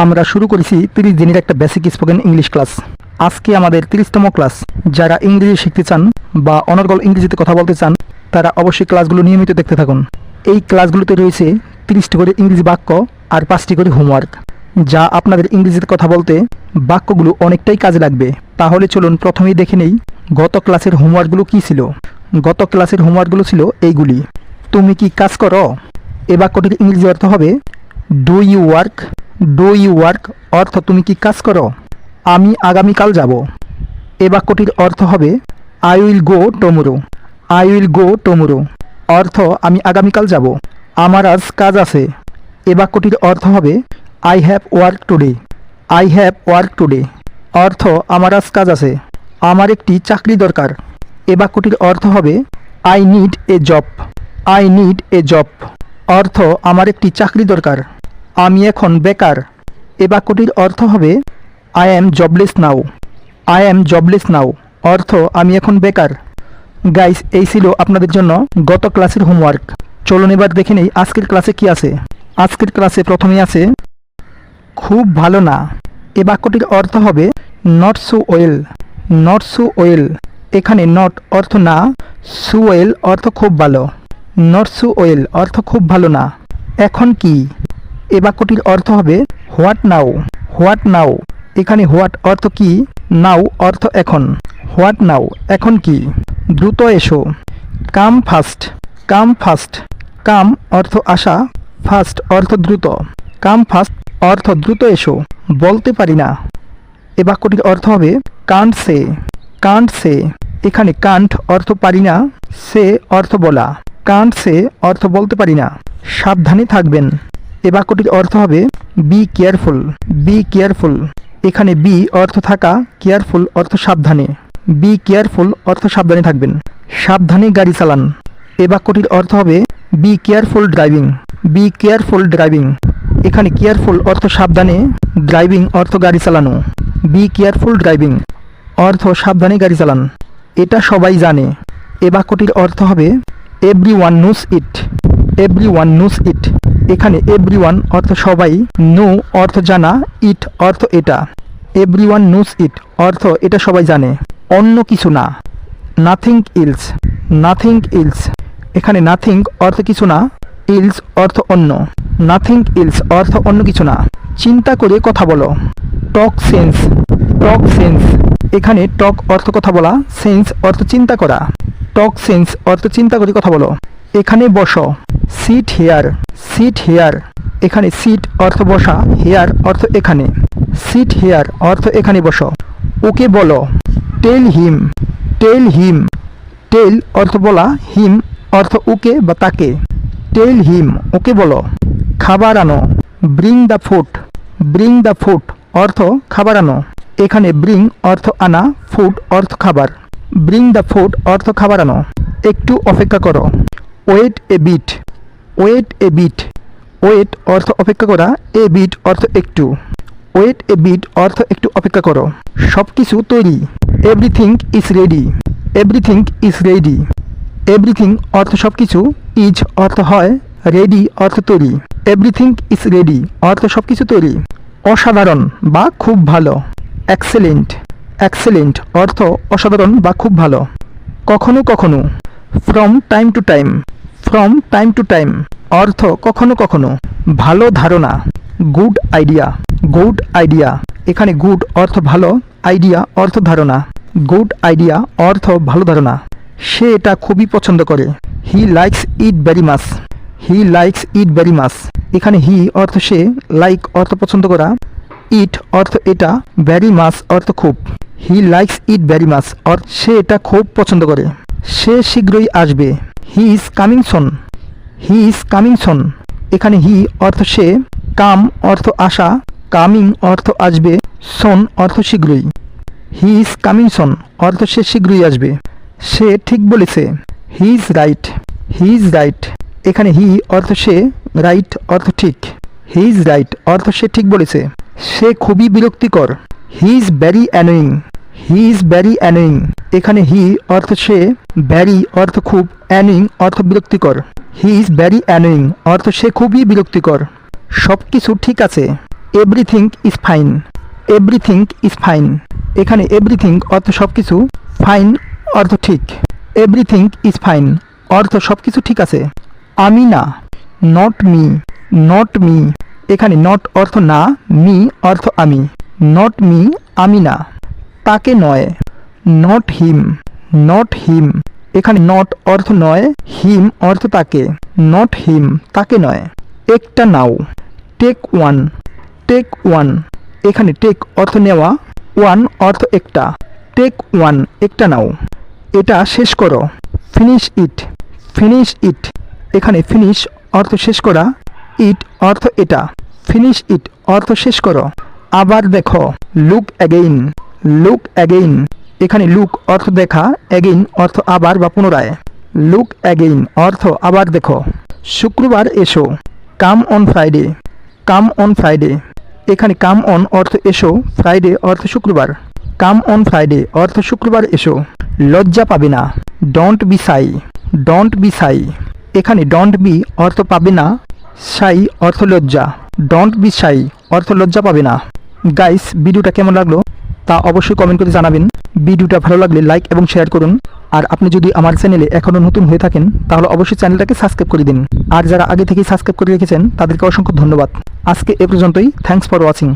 আমরা শুরু করেছি 30 দিনের একটা বেসিক স্পোকেন ইংলিশ ক্লাস। আজকে আমাদের 30তম ক্লাস। যারা ইংরেজি শিখতে চান বা অনর্গল ইংরেজিতে কথা বলতে চান তারা অবশ্যই ক্লাসগুলো নিয়মিত দেখতে থাকুন। এই ক্লাসগুলোতে রয়েছে 30টি করে ইংরেজি বাক্য আর 5টি করে হোমওয়ার্ক, যা আপনাদের ইংরেজিতে কথা বলতে বাক্যগুলো অনেকটাই কাজে লাগবে। তাহলে চলুন প্রথমেই দেখে নেই গত ক্লাসের হোমওয়ার্কগুলো কী ছিল। গত ক্লাসের হোমওয়ার্কগুলো ছিল এইগুলি: তুমি কি কাজ করো? এ বাক্যটির ইংরেজি অর্থ হবে do you work. Do you work অর্থ তুমি কি কাজ করো। আমি আগামীকাল যাব। এ বাক্যটির অর্থ হবে I will go tomorrow. I will go tomorrow অর্থ আমি আগামীকাল যাব। আমার আজ কাজ আছে। এ বাক্যটির অর্থ হবে I have work today. I have work today অর্থ আমার আজ কাজ আছে। আমার একটি চাকরি দরকার। এ বাক্যটির অর্থ হবে I need a job. I need a job অর্থ আমার একটি চাকরি দরকার। আমি এখন বেকার। এ বাক্যটির অর্থ হবে I am jobless now. I am jobless now অর্থ আমি এখন বেকার। গাইস, এই ছিল আপনাদের জন্য গত ক্লাসের হোমওয়ার্ক। চলুন এবার দেখে নেই আজকের ক্লাসে কি আছে। আজকের ক্লাসে প্রথমেই আছে খুব ভালো না। এ বাক্যটির অর্থ হবে not so well. Not so well এখানে নট অর্থ না, সো ওয়েল অর্থ খুব ভালো। নট সো ওয়েল অর্থ খুব ভালো না। এখন কি? এ বাক্যটির অর্থ হবে হোয়াট নাও। হোয়াট নাও এখানে হোয়াট অর্থ কি, নাও অর্থ এখন। হোয়াট নাও এখন কি? দ্রুত এসো। কাম ফাস্ট। কাম ফাস্ট কাম অর্থ আসা, ফাস্ট অর্থ দ্রুত। কাম ফাস্ট অর্থ দ্রুত এসো। বলতে পারি না। এ বাক্যটির অর্থ হবে কান্ট সে। কান্ট সে এখানে কান্ট অর্থ পারি না, সে অর্থ বলা। কান্ট সে অর্থ বলতে পারি না। সাবধানে থাকবেন। এ বাক্যটির অর্থ হবে বি কেয়ারফুল। বি কেয়ারফুল এখানে বি অর্থ থাকা, কেয়ারফুল অর্থ সাবধানে। বি কেয়ারফুল অর্থ সাবধানে থাকবেন। সাবধানে গাড়ি চালান। এ বাক্যটির অর্থ হবে be careful driving. Be careful driving এখানে কেয়ারফুল অর্থ সাবধানে, ড্রাইভিং অর্থ গাড়ি চালানো। বি কেয়ারফুল ড্রাইভিং অর্থ সাবধানে গাড়ি চালান। এটা সবাই জানে। এ বাক্যটির অর্থ হবে এভরি ওয়ান নোস ইট। এভরি ওয়ান নোস ইট এখানে এভরি ওয়ান অর্থ সবাই, নো অর্থ জানা, ইট অর্থ এটা। এভরি ওয়ান নোস ইট অর্থ এটা সবাই জানে। অন্য কিছু না। Nothing else. নাথিং ইলস এখানে নাথিং অর্থ কিছু না, ইলস অর্থ অন্য। নাথিং ইলস অর্থ অন্য কিছু না। চিন্তা করে কথা বলো। টক সেন্স। টক সেন্স এখানে টক অর্থ কথা বলা, সেন্স অর্থ চিন্তা করা। টক সেন্স অর্থ চিন্তা করে কথা বলো। এখানে বসো। Sit here. সিট হেয়ার এখানে সিট অর্থ বসা, হেয়ার অর্থ এখানে। সিট হেয়ার অর্থ এখানে বসো। ওকে বলো। টেল হিম। টেল হিম টেল অর্থ বলা, হিম অর্থ ওকে বা তাকে। টেল হিম ওকে বলো। খাবার আনো। Bring the food. Bring the food অর্থ খাবার আনো। এখানে ব্রিং অর্থ আনা, ফুড অর্থ খাবার। ব্রিং দ্য ফুড অর্থ খাবার আনো। একটু অপেক্ষা করো। Wait a bit. Wait a bit wait অর্থ অপেক্ষা করা, এ বিট অর্থ একটু। ওয়েট এ বিট অর্থ একটু অপেক্ষা করো। সব কিছু তৈরি। Everything is ready. Everything is ready everything অর্থ সব কিছু, ইজ অর্থ হয়, রেডি অর্থ তৈরি। এভরিথিং ইজ রেডি অর্থ সব কিছু তৈরি। অসাধারণ বা খুব ভালো। এক্সেলেন্ট। এক্সেলেন্ট অর্থ অসাধারণ বা খুব ভালো। কখনো কখনো। From time to time. From time to time অর্থ কখনো কখনো। ভালো ধারণা। Good idea. গুড আইডিয়া এখানে গুড অর্থ ভালো, আইডিয়া অর্থ ধারণা। গুড আইডিয়া অর্থ ভালো ধারণা। সে এটা খুবই পছন্দ করে। He likes it very much. He likes it very much এখানে হি অর্থ সে, লাইক অর্থ পছন্দ করা, ইট অর্থ এটা, ভেরি মাচ অর্থ খুব। He likes it very much অর্থ সে এটা খুব পছন্দ করে। সে শীঘ্রই আসবে। He is coming soon. He is coming soon এখানে হি অর্থ সে, কাম অর্থ আসা, কামিং অর্থ আসবে, সুন অর্থ শীঘ্রই। হি ইজ কামিং সুন অর্থ সে শীঘ্রই আসবে। সে ঠিক বলেছে। He is right. He is right এখানে হি অর্থ সে, রাইট অর্থ ঠিক। হি ইজ রাইট অর্থ সে ঠিক বলেছে। সে খুবই বিরক্তিকর। He is very annoying. He is very annoying এখানে হি অর্থ সে, ভেরি অর্থ খুব, অ্যানোয়িং অর্থ বিরক্তিকর। হি ইজ ভেরি অ্যানোয়িং অর্থ সে খুবই বিরক্তিকর। সব কিছু ঠিক আছে। Everything is fine, everything is fine. এখানে এভরিথিং অর্থ সব কিছু, ফাইন অর্থ ঠিক। এভরিথিং ইজ ফাইন অর্থ সব কিছু ঠিক আছে। আমি না, নট মি, নট মি। এখানে নট অর্থ না, মি অর্থ আমি। নট মি, আমি না। তাকে নয়, নট হিম, নট হিম। এখানে নট অর্থ নয়, হিম অর্থ তাকে। নট হিম, তাকে নয়। একটা নাও, টেক ওয়ান, টেক ওয়ান। এখানে টেক অর্থ নেওয়া, ওয়ান অর্থ একটা। টেক ওয়ান, একটা নাও। এটা শেষ করো, ফিনিশ ইট, ফিনিশ ইট। এখানে ফিনিশ অর্থ শেষ করা, ইট অর্থ এটা। ফিনিশ ইট অর্থ শেষ করো। আবার দেখো, লুক অ্যাগেইন, লুক অ্যাগেইন। এখানে লুক অর্থ দেখা, অ্যাগেইন অর্থ আবার বা পুনরায়। লুক অ্যাগেইন অর্থ আবার দেখো। শুক্রবার এসো, come on Friday, come on Friday. এখানে কাম অন অর্থ এসো, ফ্রাইডে অর্থ শুক্রবার। কাম অন ফ্রাইডে অর্থ শুক্রবার এসো। লজ্জা পাবে না, don't be Sai, don't be সাই। এখানে ডোন্ট বি অর্থ পাবে না, সাই অর্থ লজ্জা। ডোন্ট বি সাই অর্থ লজ্জা পাবে না। গাইস, ভিডিওটা কেমন লাগলো তা অবশ্যই কমেন্ট করে জানাবেন। ভিডিওটা ভালো লাগলে লাইক এবং শেয়ার করুন। আর আপনি যদি আমার চ্যানেলে এখনও নতুন হয়ে থাকেন তাহলে অবশ্যই চ্যানেলটাকে সাবস্ক্রাইব করে দিন। আর যারা আগে থেকেই সাবস্ক্রাইব করে রেখেছেন তাদেরকে অসংখ্য ধন্যবাদ। আজকে এ পর্যন্তই। Thanks for watching.